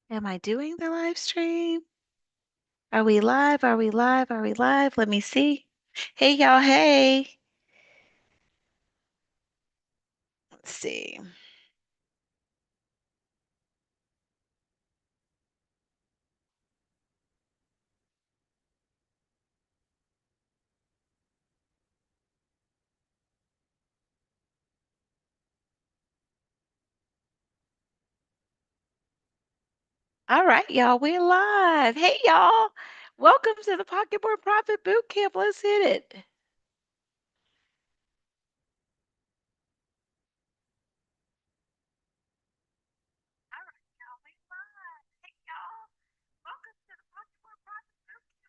Am I doing the live stream? Are we live? Are we live? Are we live? Let me see. Hey, y'all. Hey. Let's see. All right, y'all. We're live. Hey, y'all. Welcome to the Pocketboard Profit Boot Camp. Let's hit it. All right, y'all. We live. Hey, y'all. Welcome to the Pocketboard Profit Boot Camp.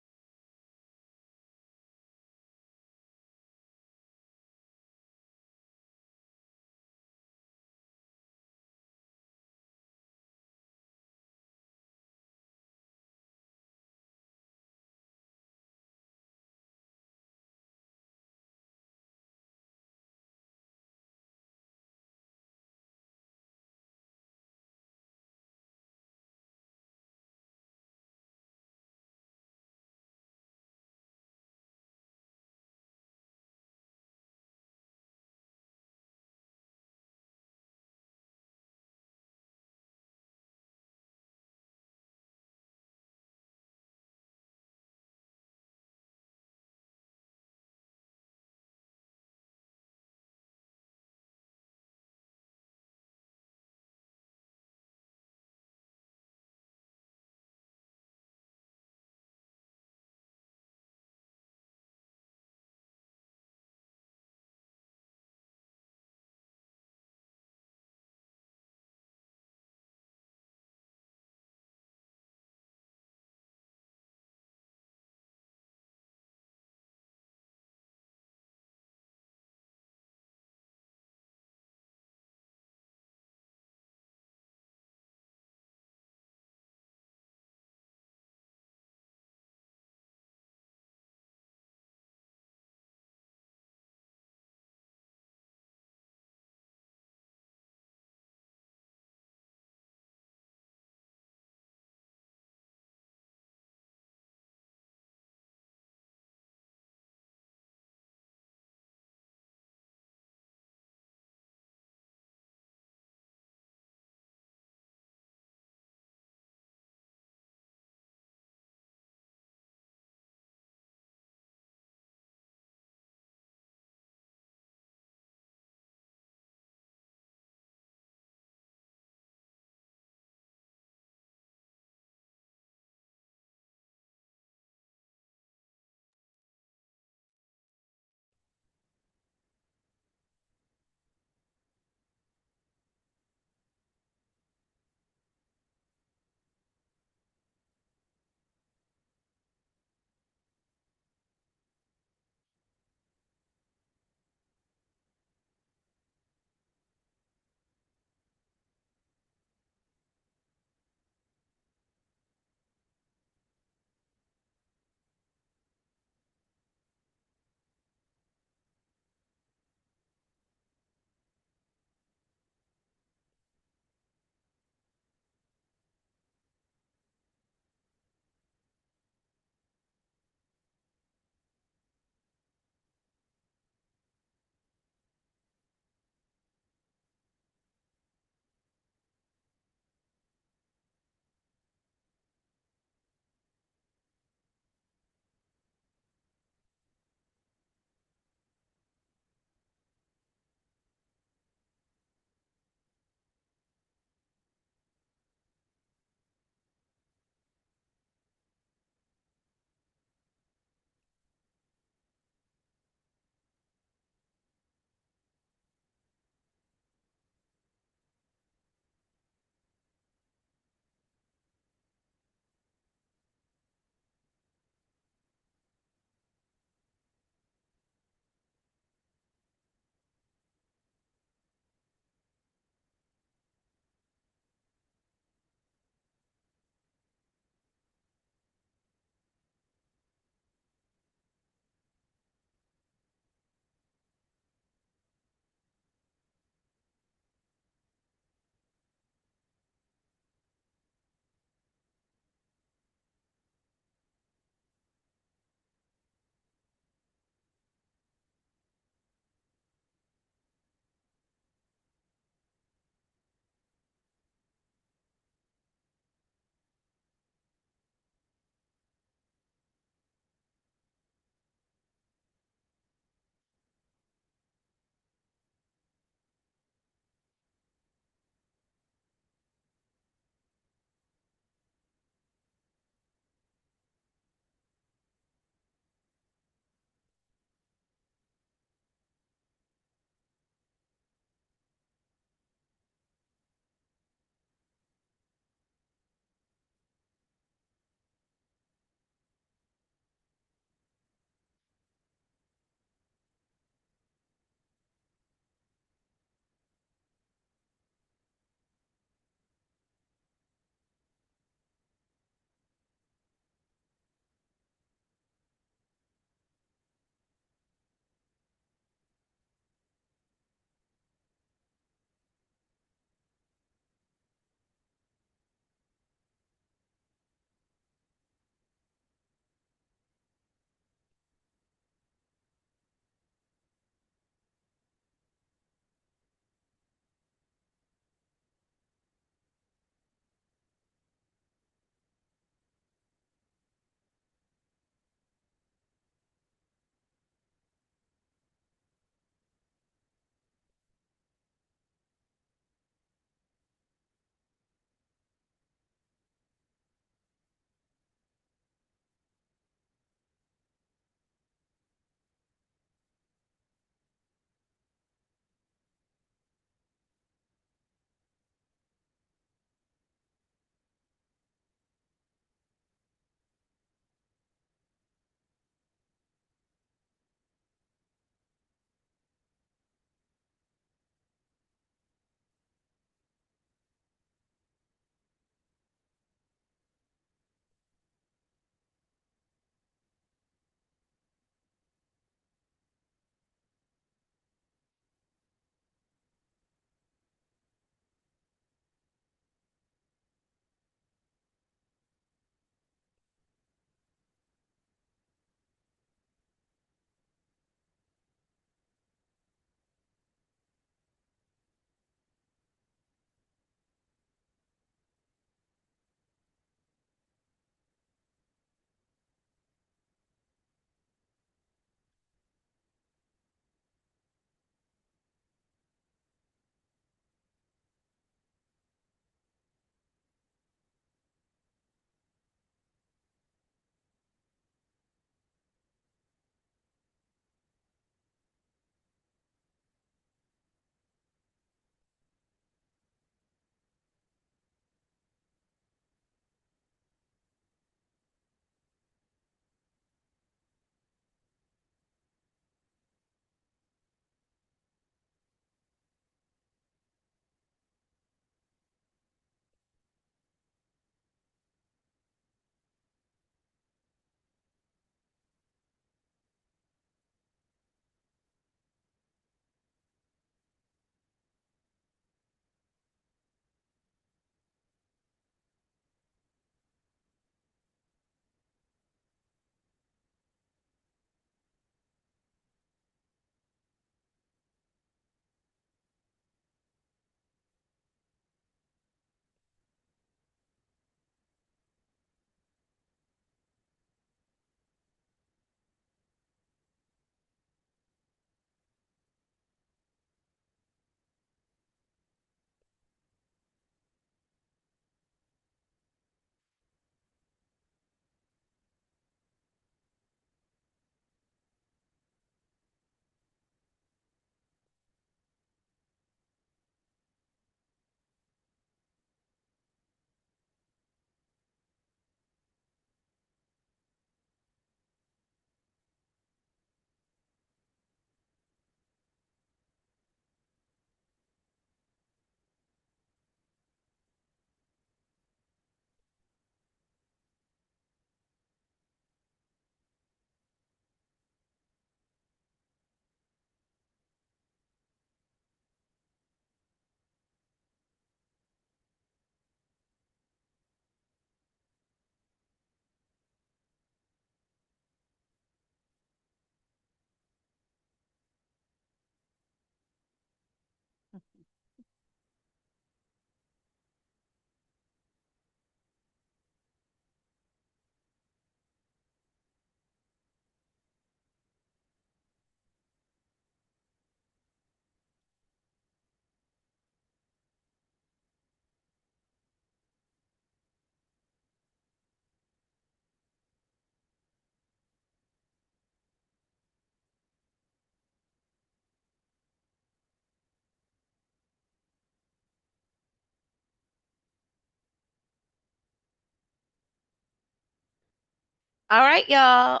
All right, y'all.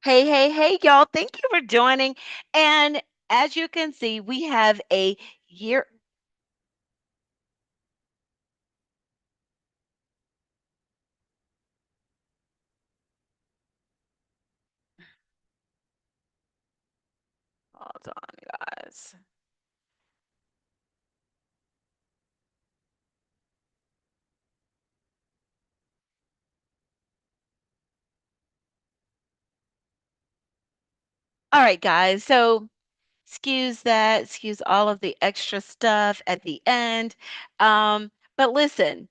Hey, hey, hey, y'all. Thank you for joining. And as you can see, we have a year. Hold on, guys. All right, guys. So excuse that, excuse all of the extra stuff at the end. But listen,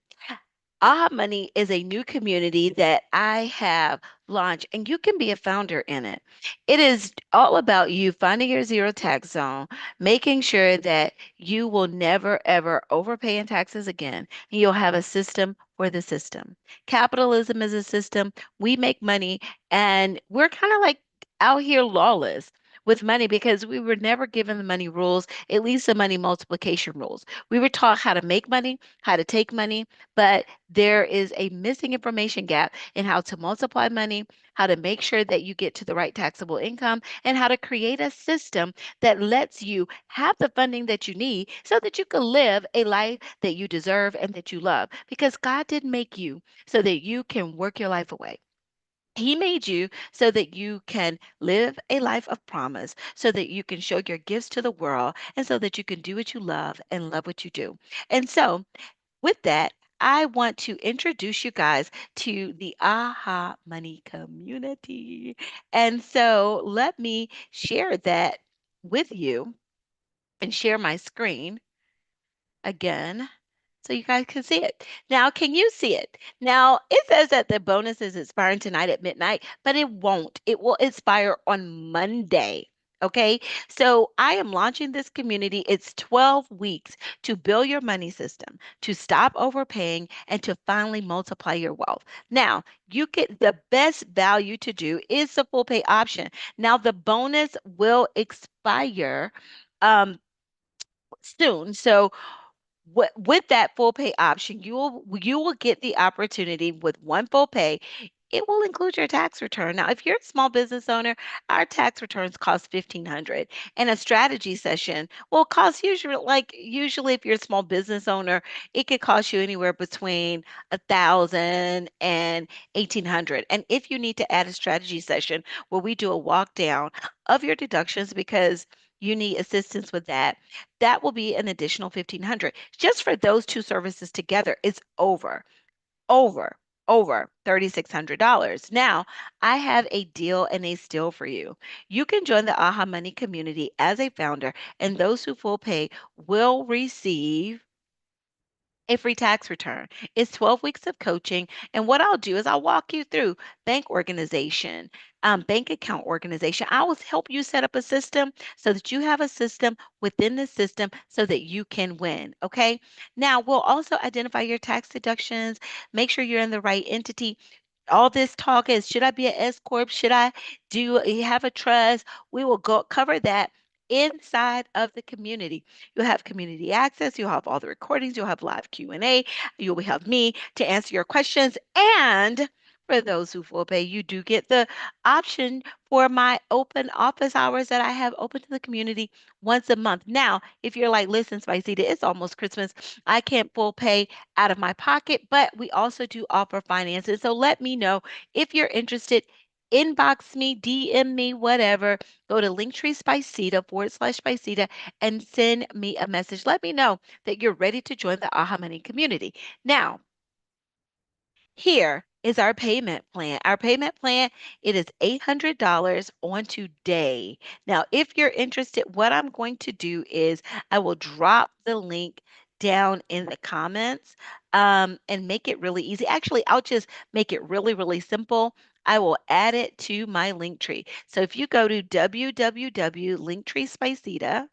Aha Money is a new community that I have launched, and you can be a founder in it. It is all about you finding your zero tax zone, making sure that you will never, ever overpay in taxes again, and you'll have a system for the system. Capitalism is a system. We make money, and we're kind of like out here lawless with money because we were never given the money rules, at least the money multiplication rules. We were taught how to make money, how to take money, but there is a missing information gap in how to multiply money, how to make sure that you get to the right taxable income, and how to create a system that lets you have the funding that you need so that you can live a life that you deserve and that you love. Because God didn't make you so that you can work your life away. He made you so that you can live a life of promise, so that you can show your gifts to the world, and so that you can do what you love and love what you do. And so, with that, I want to introduce you guys to the Aha Money community. And so let me share that with you and share my screen again so you guys can see it. Now, can you see it? Now, it says that the bonus is expiring tonight at midnight, but it won't. It will expire on Monday. Okay, so I am launching this community. It's 12 weeks to build your money system, to stop overpaying, and to finally multiply your wealth. Now, you get the best value to do is the full pay option. Now, the bonus will expire soon. So with that full pay option, you will get the opportunity with one full pay. It will include your tax return. Now, if you're a small business owner, our tax returns cost 1,500, and a strategy session will cost usually if you're a small business owner, it could cost you anywhere between 1,000 and 1,800. And if you need to add a strategy session where we do a walk down of your deductions because you need assistance with that, that will be an additional 1,500. Just for those two services together, it's over, over $3,600. Now, I have a deal and a steal for you. You can join the Aha Money community as a founder, and those who full pay will receive a free tax return. It's 12 weeks of coaching. And what I'll do is I'll walk you through bank organization, bank account organization. I will help you set up a system so that you have a system within the system so that you can win. Okay. Now, we'll also identify your tax deductions, make sure you're in the right entity. All this talk is, should I be an S corp? Should I do have a trust? We will go cover that inside of the community. You'll have community access, you'll have all the recordings, you'll have live Q&A, you'll have me to answer your questions, and for those who will pay, you do get the option for my open office hours that I have open to the community once a month. Now, if you're like, listen, Spiceda, it's almost Christmas. I can't full pay out of my pocket, but we also do offer finances. So let me know if you're interested. Inbox me, DM me, whatever. Go to Linktree Spiceda /Spiceda and send me a message. Let me know that you're ready to join the Aha Money community. Now, here is our payment plan. Our payment plan, it is $800 on today. Now, if you're interested, what I'm going to do is I will drop the link down in the comments and make it really easy. Actually, I'll just make it really, really simple. I will add it to my link tree. So if you go to www.linktreespiceda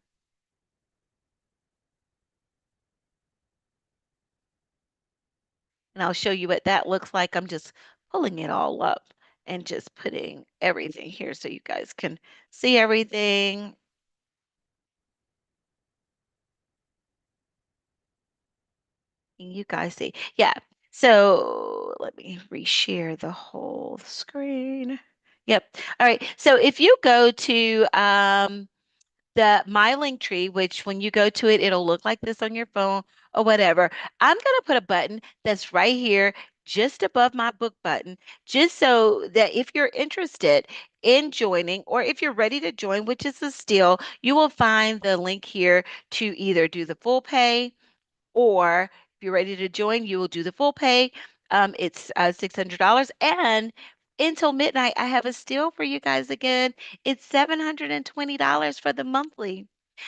And I'll show you what that looks like. I'm just pulling it all up and just putting everything here so you guys can see everything. And you guys see. Yeah. So let me reshare the whole screen. Yep. All right. So if you go to the My Link Tree, which when you go to it, it'll look like this on your phone or whatever. I'm going to put a button that's right here, just above my book button, just so that if you're interested in joining or if you're ready to join, which is a steal, you will find the link here to either do the full pay or if you're ready to join, you will do the full pay. It's $600. And until midnight, I have a steal for you guys again. It's $720 for the monthly.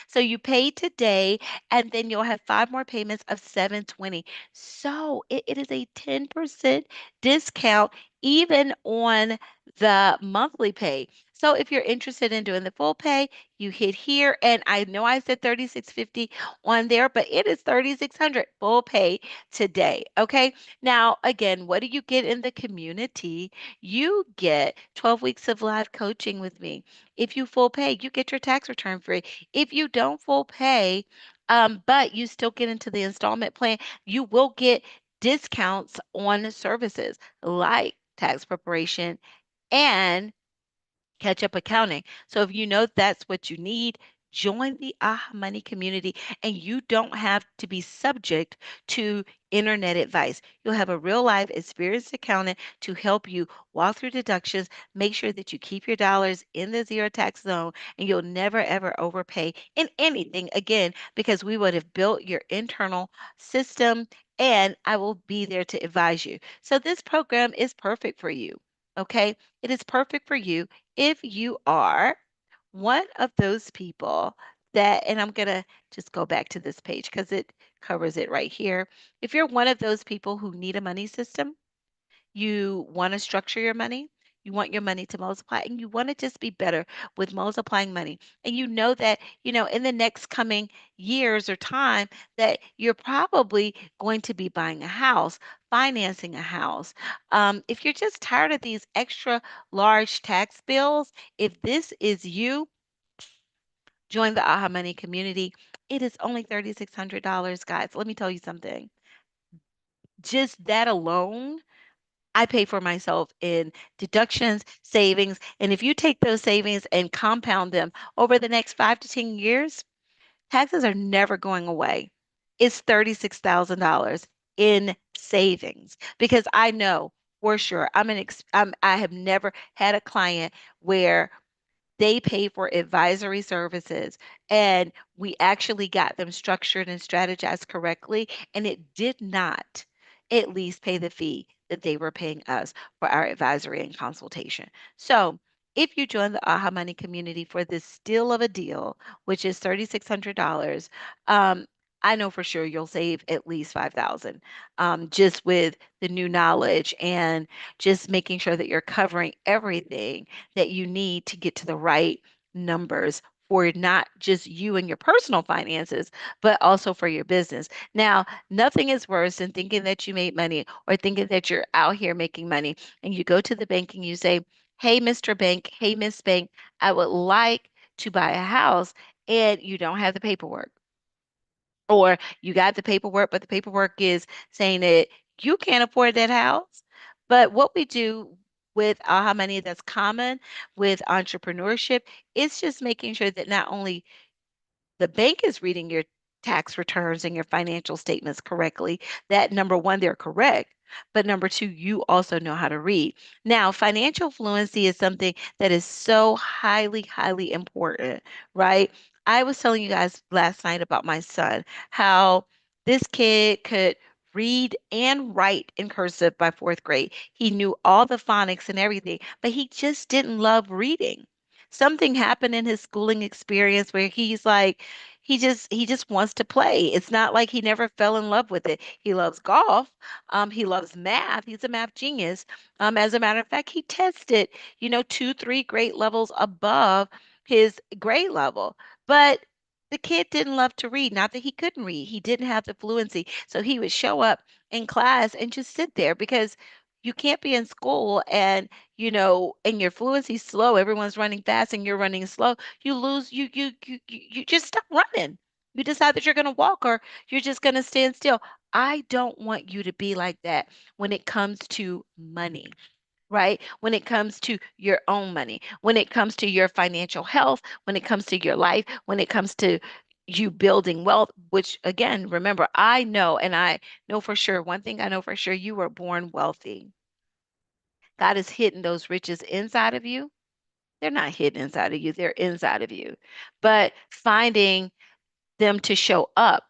So you pay today, and then you'll have five more payments of 720. So it is a 10% discount even on the monthly pay. So if you're interested in doing the full pay, you hit here, and I know I said 3650 on there, but it is 3600 full pay today. Okay. Now, again, what do you get in the community? You get 12 weeks of live coaching with me. If you full pay, you get your tax return free. If you don't full pay, but you still get into the installment plan, you will get discounts on services like tax preparation and catch up accounting. So if you know that's what you need, join the AHA Money community and you don't have to be subject to internet advice. You'll have a real life experienced accountant to help you walk through deductions, make sure that you keep your dollars in the zero tax zone, and you'll never ever overpay in anything again because we would have built your internal system and I will be there to advise you. So this program is perfect for you. Okay, it is perfect for you if you are one of those people that, and I'm going to just go back to this page because it covers it right here. If you're one of those people who need a money system, you want to structure your money, you want your money to multiply, and you want to just be better with multiplying money. And you know that, in the next coming years or time, that you're probably going to be buying a house, financing a house. If you're just tired of these extra large tax bills, if this is you, join the AHA Money community. It is only $3,600, guys. Let me tell you something. Just that alone I pay for myself in deductions, savings, and if you take those savings and compound them over the next 5 to 10 years, taxes are never going away. It's $36,000 in savings because I know for sure I have never had a client where they pay for advisory services and we actually got them structured and strategized correctly, and it did not at least pay the fee that they were paying us for our advisory and consultation. So, if you join the AHA Money community for this steal of a deal, which is $3,600, um, I know for sure you'll save at least 5,000 just with the new knowledge and just making sure that you're covering everything that you need to get to the right numbers for not just you and your personal finances, but also for your business. Now, nothing is worse than thinking that you made money or thinking that you're out here making money and you go to the bank and you say, "Hey, Mr. Bank, hey, Miss Bank, I would like to buy a house," and you don't have the paperwork. Or you got the paperwork, but the paperwork is saying that you can't afford that house. But what we do with AHA Money that's common with entrepreneurship is just making sure that not only the bank is reading your tax returns and your financial statements correctly, that number one, they're correct. But number two, you also know how to read. Now, financial fluency is something that is so highly, highly important, right? I was telling you guys last night about my son, how this kid could read and write in cursive by fourth grade. He knew all the phonics and everything, but he just didn't love reading. Something happened in his schooling experience where he's like, he just wants to play. It's not like he never fell in love with it. He loves golf. He loves math. He's a math genius. As a matter of fact, he tested, 2, 3 grade levels above his grade level. But the kid didn't love to read. Not that he couldn't read. He didn't have the fluency. So he would show up in class and just sit there because you can't be in school and and your fluency's slow, everyone's running fast and you're running slow. You lose you just stop running. You decide that you're going to walk or you're just going to stand still. I don't want you to be like that when it comes to money, right? When it comes to your own money, when it comes to your financial health, when it comes to your life, when it comes to you building wealth, which again, remember, I know, and I know for sure, one thing I know for sure, you were born wealthy. God has hidden those riches inside of you. They're not hidden inside of you, they're inside of you. But finding them to show up,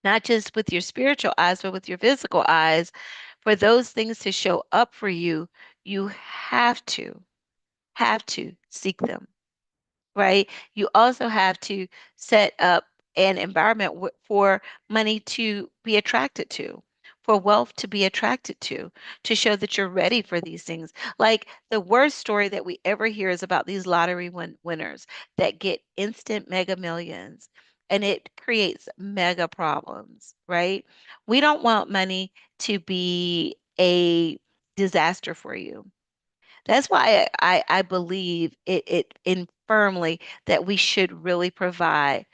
not just with your spiritual eyes, but with your physical eyes, for those things to show up for you, you have to seek them, right? You also have to set up an environment for money to be attracted to, for wealth to be attracted to show that you're ready for these things. Like the worst story that we ever hear is about these lottery winners that get instant mega millions. And it creates mega problems, right? We don't want money to be a disaster for you. That's why I believe it in firmly that we should really provide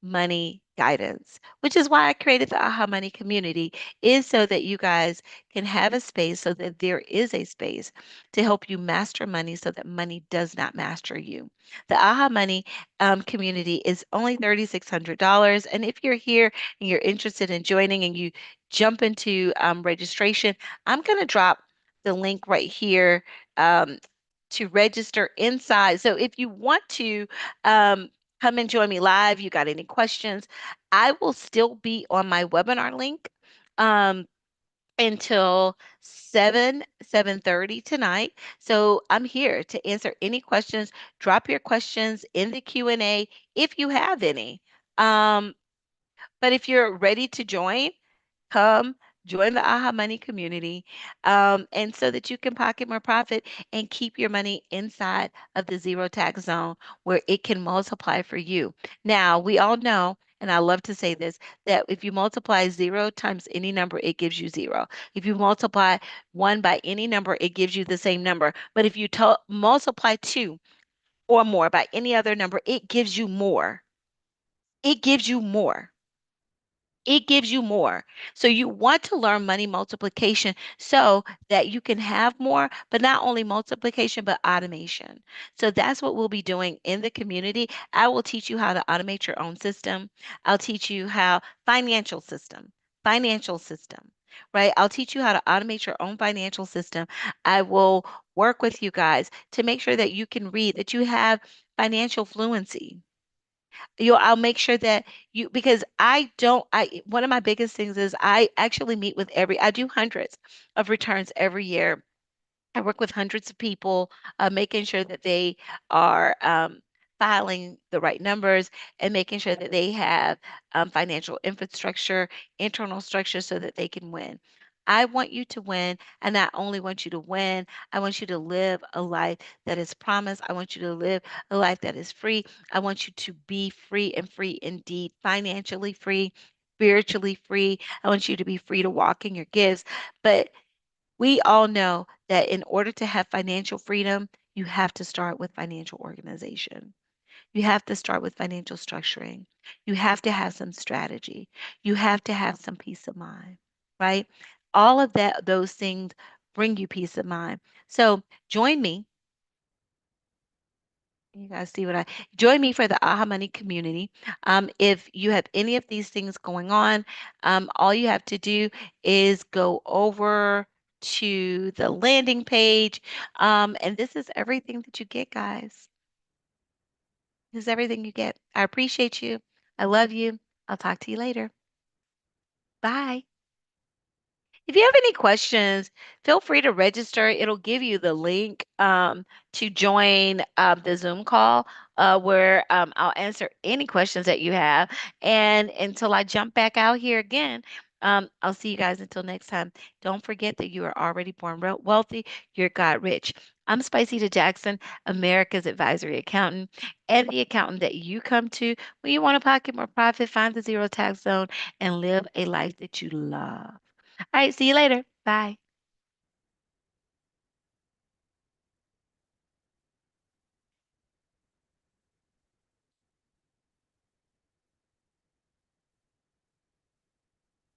money guidance, which is why I created the Aha Money community, is so that you guys can have a space, so that there is a space to help you master money so that money does not master you. The Aha Money community is only $3,600. And if you're here and you're interested in joining and you jump into registration, I'm going to drop the link right here um, to register inside. So if you want to come and join me live, you got any questions, I will still be on my webinar link um, until 7:30 tonight. So I'm here to answer any questions. Drop your questions in the Q&A if you have any. Um, but if you're ready to join, come join the Aha Money community, and so that you can pocket more profit and keep your money inside of the zero tax zone where it can multiply for you. Now, we all know, and I love to say this, that if you multiply zero times any number, it gives you zero. If you multiply one by any number, it gives you the same number. But if you multiply two or more by any other number, it gives you more. It gives you more. It gives you more. So you want to learn money multiplication so that you can have more, but not only multiplication, but automation. So that's what we'll be doing in the community. I will teach you how to automate your own system. I'll teach you how financial system, right? I'll teach you how to automate your own financial system. I will work with you guys to make sure that you can read, that you have financial fluency. I'll make sure that you, because I don't, one of my biggest things is I actually meet with I do hundreds of returns every year. I work with hundreds of people, making sure that they are filing the right numbers and making sure that they have financial infrastructure, internal structure so that they can win. I want you to win, and not only want you to win, I want you to live a life that is promised. I want you to live a life that is free. I want you to be free and free indeed, financially free, spiritually free. I want you to be free to walk in your gifts. But we all know that in order to have financial freedom, you have to start with financial organization. You have to start with financial structuring. You have to have some strategy. You have to have some peace of mind, right? All of those things bring you peace of mind. So join me. You guys see what I join me for the Aha Money community. If you have any of these things going on, all you have to do is go over to the landing page. And this is everything that you get, guys. This is everything you get. I appreciate you. I love you. I'll talk to you later. Bye. If you have any questions, feel free to register. It'll give you the link to join the Zoom call where I'll answer any questions that you have. And until I jump back out here again, I'll see you guys until next time. Don't forget that you are already born wealthy. You're God rich. I'm Spiceda Jackson, America's advisory accountant, and the accountant that you come to when you want to pocket more profit, find the zero tax zone, and live a life that you love. All right, see you later. Bye.